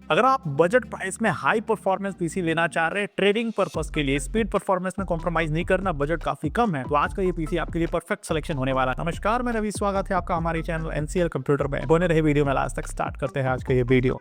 अगर आप budget price में हाई परफॉर्मेंस पीसी लेना चाह रहे हैं ट्रेडिंग पर्पस के लिए, स्पीड परफॉर्मेंस में कॉम्प्रोमाइज नहीं करना, बजट काफी कम है, तो आज का ये पीसी आपके लिए परफेक्ट सिलेक्शन होने वाला है। नमस्कार, मैं रवि, स्वागत है आपका हमारे चैनल एनसीएल कंप्यूटर में। बने रहे वीडियो में लास्ट तक। स्टार्ट करते हैं आज का ये वीडियो।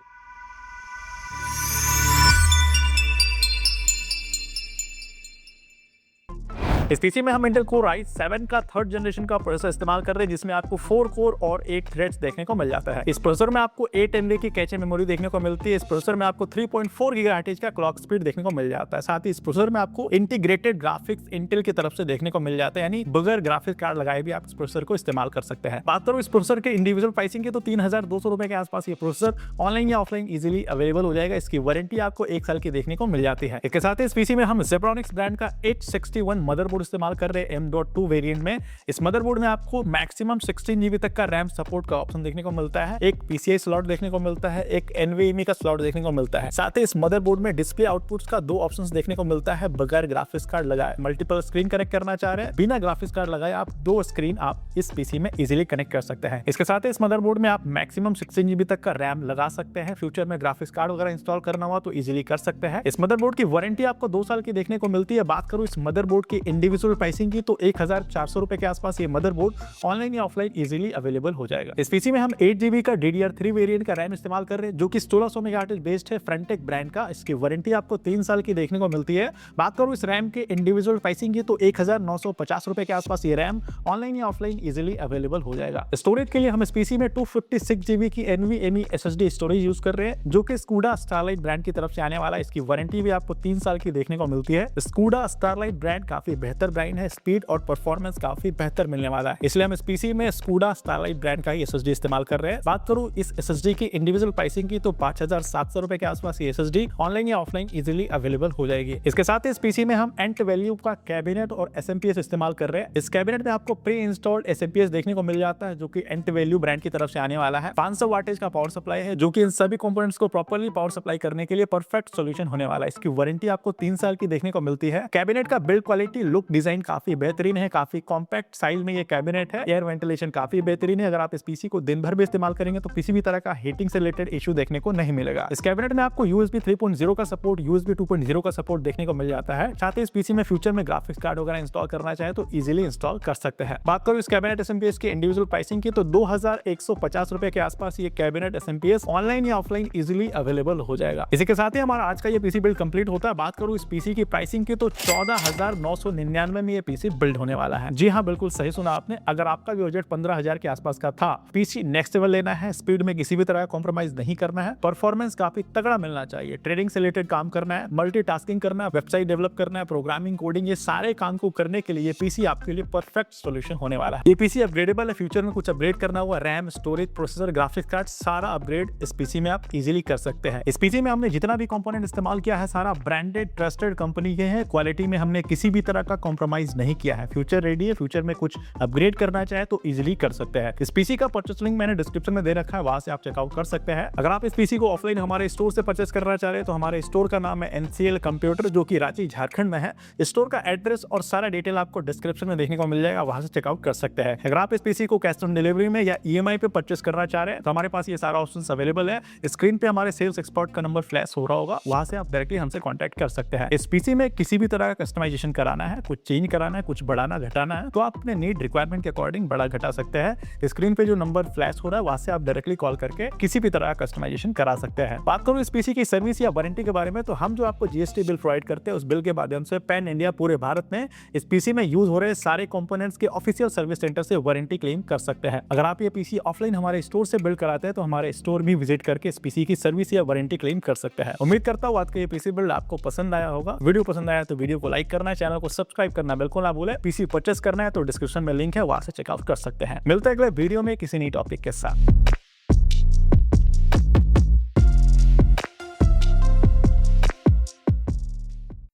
इस पीसी में हम इंटेल कोर i7 का 3rd जनरेशन का प्रोसेसर इस्तेमाल कर रहे हैं, जिसमें आपको 4 कोर और 8 थ्रेड्स देखने को मिल जाता है। इस प्रोसेसर में आपको 8 MB की कैचे मेमोरी देखने को मिलती है। इस प्रोसेसर में आपको 3.4 GHz का क्लॉक स्पीड देखने को मिल जाता है। साथ ही इस प्रोसेसर में आपको इंटीग्रेटेड ग्राफिक्स इंटेल की तरफ से देखने को मिल जाता है, यानी बगैर ग्राफिक्स कार्ड लगाए भी आप इस प्रोसेसर को इस्तेमाल कर सकते हैं। बात करूं इस प्रोसेसर के इंडिविजुअल प्राइसिंग की, तो 3200 रुपए के आसपास ये प्रोसेसर ऑनलाइन या ऑफलाइन इजिली अवेलेबल हो जाएगा। इसकी वारंटी आपको 1 साल की देखने को मिल जाती है। इसके साथ इस पीसी में हम जेब्रॉनिक्स ब्रांड का 861 मदरबोर्ड इस्तेमाल कर रहे हैं M.2 वेरिएंट में। इस मदरबोर्ड में आपको मैक्सिमम 16 GB तक का रैम सपोर्ट का ऑप्शन देखने को मिलता है, एक PCI स्लॉट देखने को मिलता है, एक NVMe का स्लॉट देखने को मिलता है। साथ ही इस मदरबोर्ड में डिस्प्ले आउटपुट्स का 2 ऑप्शंस देखने को मिलता है बगैर ग्राफिक्स कार्ड लगाए। मल्टीपल स्क्रीन कनेक्ट करना चाह रहे हैं, बिना ग्राफिक्स कार्ड लगाए आप 2 स्क्रीन आप इस पीसी में इजीली कनेक्ट कर सकते हैं। इसके साथ ही इस मदरबोर्ड में आप मैक्सिमम 16 GB तक का रैम लगा सकते हैं। फ्यूचर में ग्राफिक्स कार्ड वगैरह इंस्टॉल करना हुआ तो इजीली कर सकते हैं। इस मदरबोर्ड की वारंटी आपको 2 साल की देखने को मिलती है। बात करूं इस मदरबोर्ड की इंडिविजुअल प्राइसिंग की, तो 1400 रुपए के आसपास ये मदरबोर्ड ऑनलाइन या ऑफलाइन इजीली अवेलेबल हो जाएगा। इस पीसी में हम 8 GB का DDR3 वेरिएंट का रैम इस्तेमाल कर रहे हैं, जो कि 1600 मेगाहर्ट्ज बेस्ड है, फ्रंटेक ब्रांड का। इसकी वारंटी आपको 3 साल की देखने को मिलती है। बात करूं इस रैम के इंडिविजुअल प्राइसिंग की, तो 1950 रुपए के आसपास ये रैम ऑनलाइन या ऑफलाइन इजीली अवेलेबल हो जाएगा। स्टोरेज के लिए हम इस पीसी में 256 GB की NVMe SSD स्टोरेज यूज कर रहे हैं, जो कि स्कूडा स्टारलाइट ब्रांड की तरफ से आने वाला है। इसकी वारंटी भी आपको 3 साल की देखने को मिलती है। स्कूडा स्टारलाइट ब्रांड काफी बेहतर ब्रांड है, स्पीड और परफॉर्मेंस काफी बेहतर मिलने वाला है, इसलिए हम इस पीसी में स्कूडा स्टारलाइट ब्रांड का ही SSD इस्तेमाल कर रहे हैं। बात करूं इस SSD की इंडिविजुअल प्राइसिंग की, तो 5700 रुपए के आसपास ये SSD ऑनलाइन या ऑफलाइन इजीली अवेलेबल हो जाएगी। इसके साथ ही इस पीसी में हम एंट वैल्यू का कैबिनेट और SMPS इस्तेमाल कर रहे हैं। इस कैबिनेट में आपको प्री इंस्टॉल्ड SMPS देखने को मिल जाता है, जो कि एंट वैल्यू ब्रांड की तरफ से आने वाला है। 500 वाटेज का पावर सप्लाई है, जो कि इन सभी कंपोनेंट्स को प्रॉपर्ली पावर सप्लाई करने के लिए परफेक्ट सॉल्यूशन होने वाला है। इसकी वारंटी आपको 3 साल की देखने को मिलती है। कैबिनेट का बिल्ड क्वालिटी, लुक, डिजाइन काफी बेहतरीन है, काफी कॉम्पैक्ट साइज में ये कैबिनेट है। एयर वेंटिलेशन काफी बेहतरीन है। अगर आप इस पीसी को दिन भर भी इस्तेमाल करेंगे तो किसी भी तरह का हीटिंग से रिलेटेड इशू देखने को नहीं मिलेगा। इस कैबिनेट में आपको USB 3.0 का सपोर्ट, USB 2.0 का सपोर्ट देखने को मिल जाता है। साथ ही इस पीसी में फ्यूचर में ग्राफिक्स कार्ड वगैरह इंस्टॉल करना चाहे तो इजीली इंस्टॉल कर सकते हैं। बात करूं इस कैबिनेट SMPS की इंडिविजुअल प्राइसिंग की, तो 2150 रुपए के आसपास ये कैबिनेट SMPS ऑनलाइन या ऑफलाइन इजीली अवेलेबल हो जाएगा। इसी के साथ ही हमारा आज का ये पीसी बिल्ड कंप्लीट होता है। बात करूं इस पीसी की प्राइसिंग की, तो 14,999 में ये पीसी बिल्ड होने वाला है। जी हाँ, बिल्कुल सही सुना आपने। अगर आपका भी बजट 15,000 के आसपास का था, पीसी नेक्स्ट लेवल लेना है, स्पीड में किसी भी तरह का कॉम्प्रोमाइज नहीं करना है, परफॉर्मेंस काफी तगड़ा मिलना चाहिए, ट्रेडिंग से रिलेटेड काम करना है, मल्टीटास्किंग करना है, वेबसाइट डेवलप करना है, प्रोग्रामिंग, कोडिंग, ये सारे काम को करने के लिए ये पीसी आपके लिए परफेक्ट सॉल्यूशन होने वाला है। ये पीसी अपग्रेडेबल है, फ्यूचर में कुछ अपग्रेड करना हुआ, RAM, storage, processor, graphics card, सारा अपग्रेड इस पीसी में आप इजीली कर सकते हैं। इस पीसी में हमने जितना भी कंपोनेंट इस्तेमाल किया है, सारा ब्रांडेड ट्रस्टेड कंपनी के हैं। क्वालिटी में हमने किसी भी तरह का कॉम्प्रोमाइज नहीं किया है, फ्यूचर रेडी है। फ्यूचर में कुछ अपग्रेड करना चाहे तो इजीली कर सकते हैं। इस पीसी का परचेस लिंक मैंने डिस्क्रिप्शन में दे रखा है, वहां से आप चेकआउट कर सकते हैं। अगर आप इस पीसी को ऑफलाइन हमारे स्टोर से परचेस करना चाह रहे हैं, तो हमारे स्टोर का नाम है एनसीएल कंप्यूटर, जो कि रांची, झारखंड में है। स्टोर का एड्रेस और सारा डिटेल आपको डिस्क्रिप्शन में देखने को मिल जाएगा, वहां से चेकआउट कर सकते हैं। अगर आप इस पीसी को कैश ऑन डिलीवरी में या EMI पे परचेस करना चाह रहे हैं, तो हमारे पास ये सारा ऑप्शन अवेलेबल है। स्क्रीन पे हमारे सेल्स एक्सपर्ट का नंबर फ्लैश हो रहा होगा, वहां से आप डायरेक्टली हमसे कॉन्टैक्ट कर सकते हैं। इस पीसी में किसी भी तरह का कस्टमाइजेशन कराना है, कुछ चेंज कराना है, कुछ बढ़ाना घटाना है, तो आप अपने नीड रिक्वायरमेंट के अकॉर्डिंग बढ़ा घटा सकते हैं। स्क्रीन पे जो नंबर फ्लैश हो रहा है, वहां से आप डायरेक्टली कॉल करके किसी भी तरह का कस्टमाइजेशन करा सकते हैं। बात करूं इस पीसी की सर्विस या वारंटी के बारे में, तो हम जो आपको GST बिल प्रोवाइड करते हैं, उस बिल के माध्यम से पैन इंडिया पूरे भारत में इस पीसी में यूज हो रहे सारे कंपोनेंट्स के ऑफिशियल सर्विस सेंटर से वारंटी क्लेम कर सकते हैं। अगर आप ये पीसी ऑफलाइन हमारे स्टोर से बिल्ड कराते हैं, तो हमारे स्टोर भी विजिट करके इस पीसी की सर्विस या वारंटी क्लेम कर सकते हैं। उम्मीद करता हूं आज का ये पीसी बिल्ड आपको पसंद आया होगा। वीडियो पसंद आया तो वीडियो को लाइक करना, चैनल को सब्सक्राइब करना बिल्कुल ना भूलें। पीसी परचेस करना है तो डिस्क्रिप्शन में लिंक है, वहां से चेकआउट कर सकते हैं। मिलते हैं अगले वीडियो में किसी नई टॉपिक के साथ।